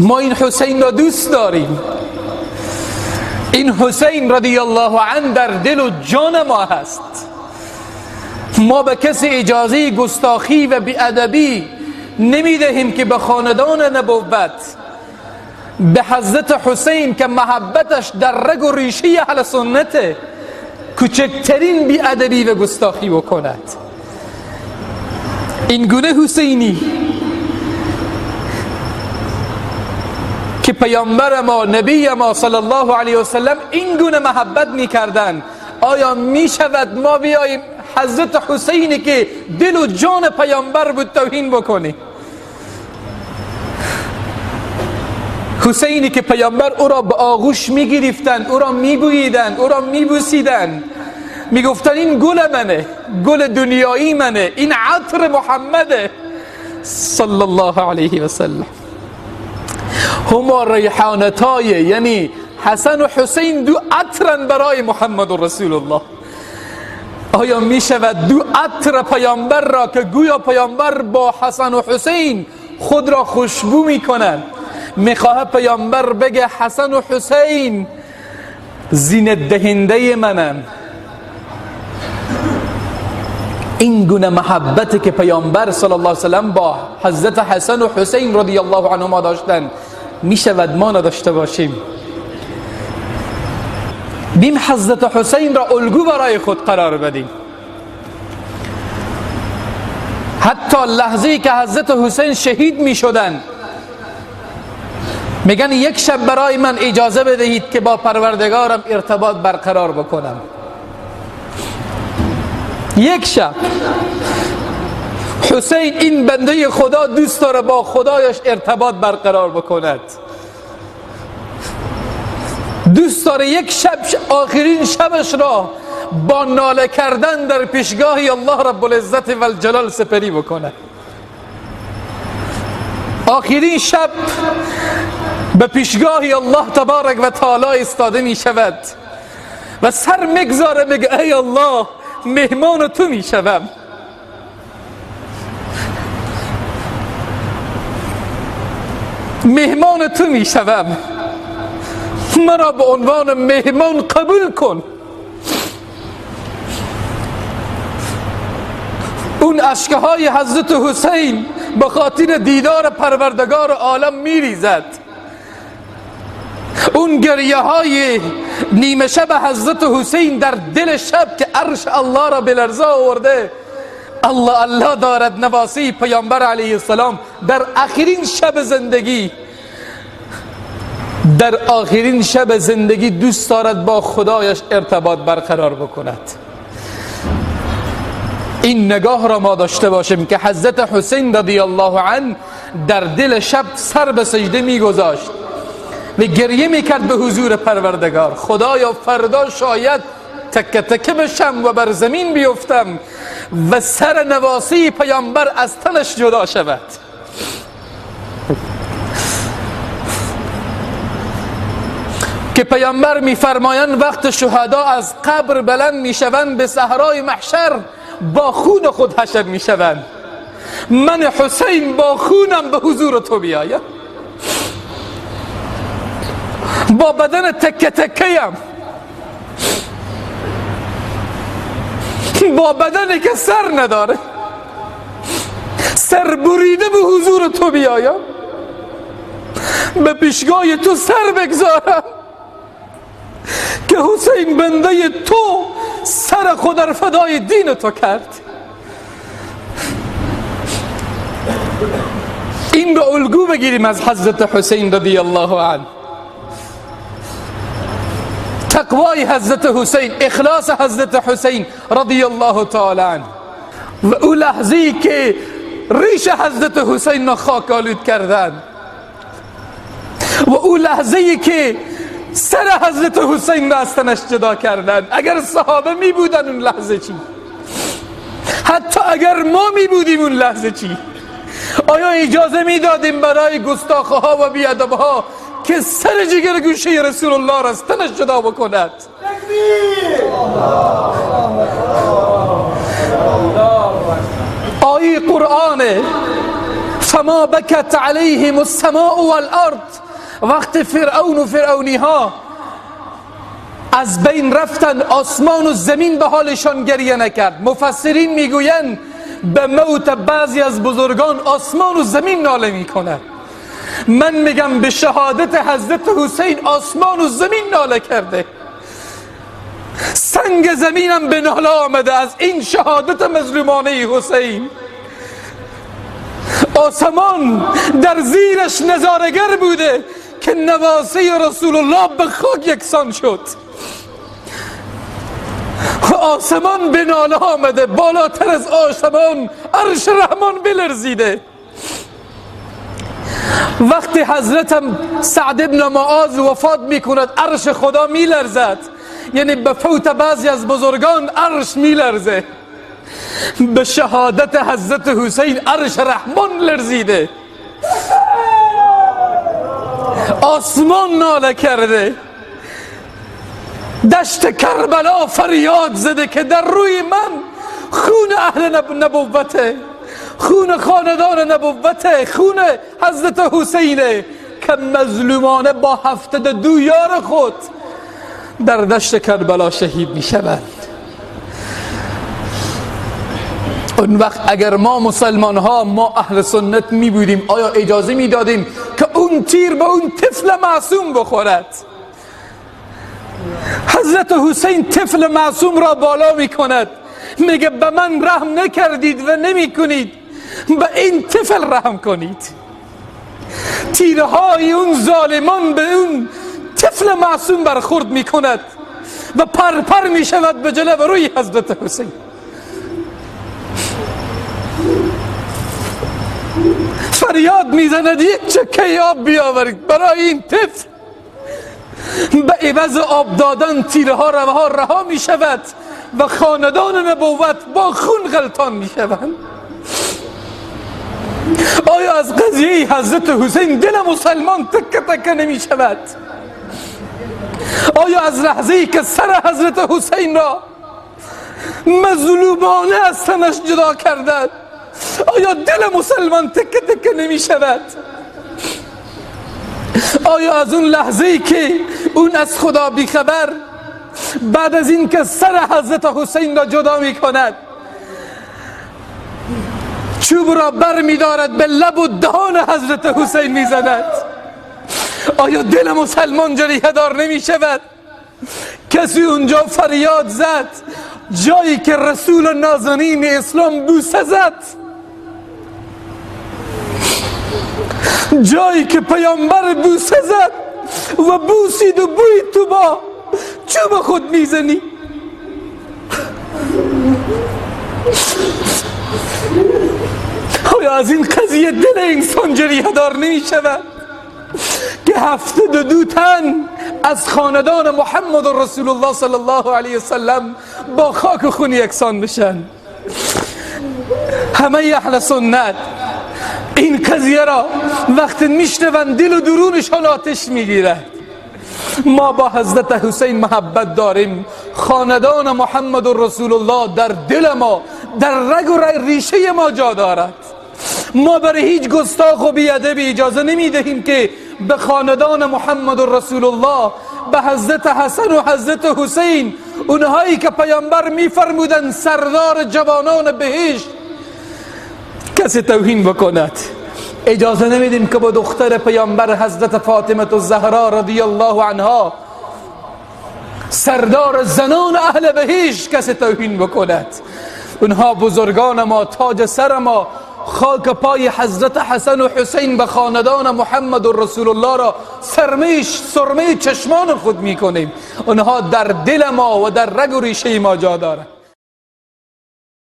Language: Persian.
ما این حسین را دوست داریم. این حسین رضی الله عنه در دل و جان ما هست. ما به کسی اجازه گستاخی و بی‌ادبی نمیدهیم که به خاندان نبوت، به حضرت حسین که محبتش در رگ و ریشه اهل سنته، کوچکترین بی‌ادبی و گستاخی بکند. این گونه حسینی که پیامبر ما، نبی ما صلی الله علیه و سلم این گونه محبت می‌کردند، آیا می‌شود ما بیاییم حضرت حسینی که دل و جان پیامبر بود توهین بکنیم؟ حسینی که پیامبر او را به آغوش می‌گرفتند، او را می‌بوییدند، او را می‌بوسیدند، میگفتن این گل منه، گل دنیایی منه، این عطر محمده صلی الله علیه و سلم. هما ریحانتای، یعنی حسن و حسین دو عطرن برای محمد رسول الله. آیا می شود دو عطر پیامبر را که گویا پیامبر با حسن و حسین خود را خوشبو می کنند، می خواهد پیامبر بگه حسن و حسین زینت دهنده منن؟ این گونه محبتی که پیامبر صلی الله علیه و سلم با حضرت حسن و حسین رضی الله عنهما داشتند، می شود ما نداشته باشیم؟ بیم حضرت حسین را الگو برای خود قرار بدیم. حتی لحظه‌ای که حضرت حسین شهید می شدند، میگن یک شب برای من اجازه بدهید که با پروردگارم ارتباط برقرار بکنم. یک شب حسین این بنده خدا دوست داره با خدایش ارتباط برقرار بکند، دوست داره یک شب آخرین شبش را با ناله کردن در پیشگاه الله رب العزت و الجلال سپری بکنه. آخرین شب به پیشگاه الله تبارک و تعالی ایستاده می شود و سر میگذاره، میگه ای الله مهمان تو می شوم. مهمان تو می شوم، مرا به عنوان مهمان قبول کن. اون اشکهای حضرت حسین به خاطر دیدار پروردگار عالم میریزد. اون گریه های نیمه شب حضرت حسین در دل شب که عرش الله را به لرزه آورده، الله الله دارد نواسی پیامبر علیه السلام در آخرین شب زندگی، در آخرین شب زندگی دوست دارد با خدایش ارتباط برقرار بکند. این نگاه را ما داشته باشیم که حضرت حسین رضی الله عنه در دل شب سر به سجده میگذاشت و گریه میکرد به حضور پروردگار. خدایا فردا شاید تکه تکه بشم و بر زمین بیفتم و سر نواسی پیامبر از تنش جدا شود. که پیامبر میفرمایند وقت شهدا از قبر بلند میشوند به صحرای محشر با خون خود حشر میشوند، من حسین با خونم به حضور تو بیایم، با بدن تکه تکه‌ام، با بدنی که سر نداره، سر بریده به حضور تو بیایم، به پیشگاه تو سر بگذارم که حسین بنده تو سر خود در فدای دین تو کرد. این به الگو بگیریم از حضرت حسین رضی الله عنه. تقوای حضرت حسین، اخلاص حضرت حسین رضی الله تعالی عنه و او لحظه‌ای که ریش حضرت حسین را خاک آلود کردند و او لحظه‌ای که سر حضرت حسین را از تنش جدا کردند. اگر صحابه می بودن اون لحظه چی؟ حتی اگر ما می بودیم اون لحظه چی؟ آیا اجازه می دادیم برای گستاخه ها و بیادب ها که سر جگر گوشه رسول الله را از تنش جدا بکند؟ آیه قرآن فما بکت علیهم السماء والارض. وقت فرعون و فرعونی ها از بین رفتن، آسمان و زمین به حالشان گریه نکرد. مفسرین میگویند به موت بعضی از بزرگان آسمان و زمین ناله میکنه. من میگم به شهادت حضرت حسین آسمان و زمین ناله کرده، سنگ زمینم به ناله آمده از این شهادت مظلومانه حسین. آسمان در زیرش نظارگر بوده که نواسه رسول الله به خاک یکسان شد. آسمان به ناله آمده، بالاتر از آسمان عرش رحمان بلرزیده. وقتی حضرت سعد ابن معاذ وفات میکند عرش خدا میلرزد، یعنی به فوت بعضی از بزرگان عرش میلرزه. به شهادت حضرت حسین عرش رحمان لرزیده، آسمان ناله کرده. دشت کربلا فریاد زده که در روی من خون اهل نبوته، خون خاندان نبوته، خون حضرت حسینه که مظلومانه با 72 یار خود در دشت کربلا شهید می شود. اون وقت اگر ما مسلمان ها، ما اهل سنت می بودیم، آیا اجازه می دادیم که اون تیر به اون طفل معصوم بخورد؟ حضرت حسین طفل معصوم را بالا می کند، میگه به من رحم نکردید و نمی کنید، به این طفل رحم کنید. تیرهای اون ظالمان به اون طفل معصوم برخورد می کند و پر می شود به جلو روی حضرت حسین. فریاد می زند یک چکه آب بیاورید برای این طفل. به عوض آب دادن تیرها رها می شود و خاندان نبوت با خون غلطان می شوند. آیا از قضیه حضرت حسین دل مسلمان تکه تکه نمی شود؟ آیا از لحظه‌ای که سر حضرت حسین را مظلومانه از تنش جدا کردند، آیا دل مسلمان تکه تکه نمی شود؟ آیا از اون لحظه‌ای که اون از خدا بیخبر بعد از این که سر حضرت حسین را جدا می کند چوب را بر می دارد به لب و دهان حضرت حسین می زند، آیا دل مسلمان جریحه دار نمی شود؟ کسی اونجا فریاد زد جایی که رسول نازنین اسلام بوسه زد، جایی که پیامبر بوسه زد و بوسید و بوی تو با چوب خود میزنی. آیا از این قضیه دل انسان جریحه دار نمی شود که 72 تن از خاندان محمد رسول الله صلی الله علیه وسلم با خاک و خون یکسان بشن؟ همه اهل سنت این قضیه را وقتی میشنوند دل و درونشان آتش میگیره. ما با حضرت حسین محبت داریم، خاندان محمد رسول الله در دل ما، در رگ و ریشه ما جا دارد. ما برای هیچ گستاخ و بی‌ادب اجازه نمیدهیم که به خاندان محمد رسول الله، به حضرت حسن و حضرت حسین، اونهایی که پیامبر میفرمودن سردار جوانان بهشت، کسی توهین بکند. اجازه نمیدیم که با دختر پیامبر حضرت فاطمه الزهرا رضی الله عنها، سردار زنان اهل بهشت، کسی توهین بکند. اونها بزرگان ما، تاج سر ما، خاک پای حضرت حسن و حسین به خاندان محمد رسول الله را سرمه چشمان خود میکنیم. اونها در دل ما و در رگ و ریشه ما جا دارند.